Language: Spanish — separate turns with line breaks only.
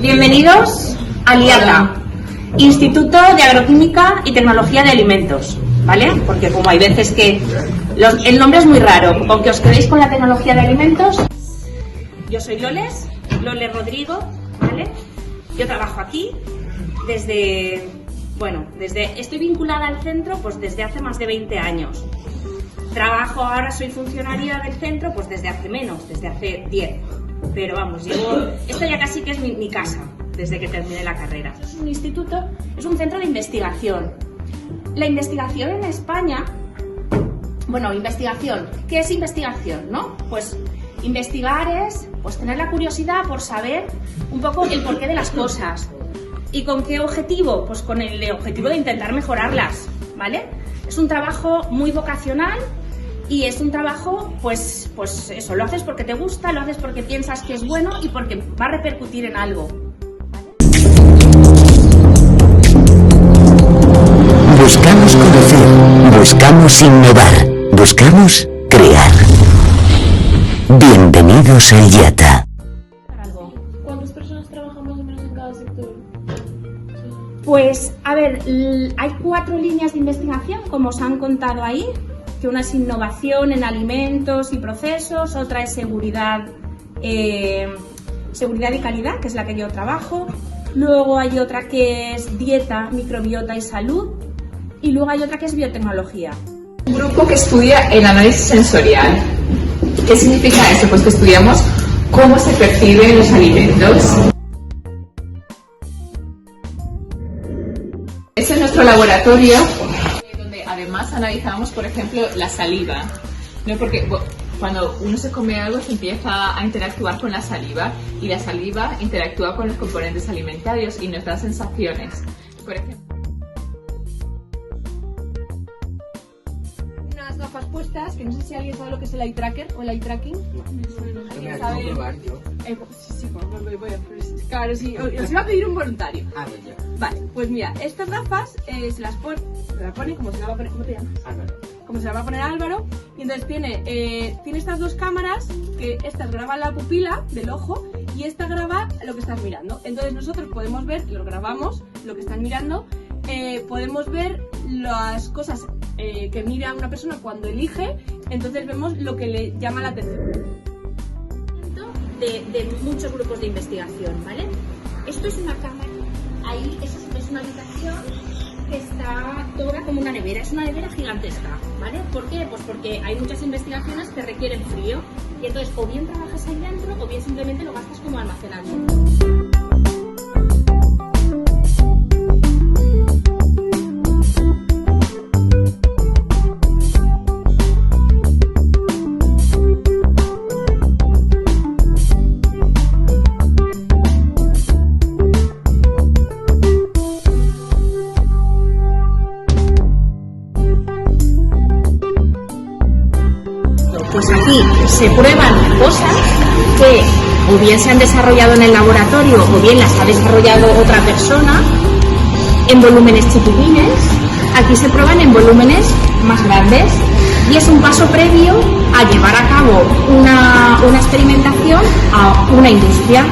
Bienvenidos al IATA, Instituto de Agroquímica y Tecnología de Alimentos, ¿vale? Porque como hay veces que el nombre es muy raro, aunque os quedéis con la tecnología de alimentos. Yo soy Loles Rodrigo, ¿vale? Yo trabajo aquí estoy vinculada al centro pues desde hace más de 20 años. Ahora soy funcionaria del centro pues desde hace menos, desde hace 10. Pero vamos, esto ya casi que es mi casa, desde que terminé la carrera. Es un instituto, es un centro de investigación. La investigación en España, ¿qué es investigación, no? Pues investigar es tener la curiosidad por saber un poco el porqué de las cosas. ¿Y con qué objetivo? Pues con el objetivo de intentar mejorarlas, ¿vale? Es un trabajo muy vocacional y es un trabajo, pues eso, lo haces porque te gusta, lo haces porque piensas que es bueno y porque va a repercutir en algo.
Buscamos conocer, buscamos innovar, buscamos crear. Bienvenidos a IATA.
¿Cuántas personas trabajan más o menos en cada sector?
Pues, a ver, hay 4 líneas de investigación, como os han contado ahí, que una es innovación en alimentos y procesos, otra es seguridad y calidad, que es la que yo trabajo, luego hay otra que es dieta, microbiota y salud, y luego hay otra que es biotecnología.
Un grupo que estudia el análisis sensorial. ¿Qué significa eso? Pues que estudiamos cómo se perciben los alimentos. Ese es nuestro laboratorio, donde además analizamos, por ejemplo, la saliva, ¿no? Porque cuando uno se come algo se empieza a interactuar con la saliva y la saliva interactúa con los componentes alimentarios y nos da sensaciones. Por ejemplo,
Unas gafas puestas, que no sé si alguien sabe lo que es el eye tracker o el eye tracking. ¿Alguien sabe? Sí, claro, sí. Os iba a pedir un voluntario. Vale, pues mira, estas gafas se las pone como se la va a poner, ¿cómo te llamas? Álvaro. Como se la va a poner Álvaro, y entonces tiene estas 2 cámaras, que estas graban la pupila del ojo y esta graba lo que estás mirando. Entonces nosotros podemos ver, lo grabamos, lo que están mirando, podemos ver las cosas que mira una persona cuando elige, entonces vemos lo que le llama la atención.
De muchos grupos de investigación, ¿vale? Esto es una cámara, ahí es una habitación que está toda como una nevera, es una nevera gigantesca, ¿vale? ¿Por qué? Pues porque hay muchas investigaciones que requieren frío y entonces o bien trabajas ahí dentro o bien simplemente lo gastas como almacenamiento. Pues aquí se prueban cosas que o bien se han desarrollado en el laboratorio o bien las ha desarrollado otra persona en volúmenes chiquitines. Aquí se prueban en volúmenes más grandes y es un paso previo a llevar a cabo una experimentación a una industria.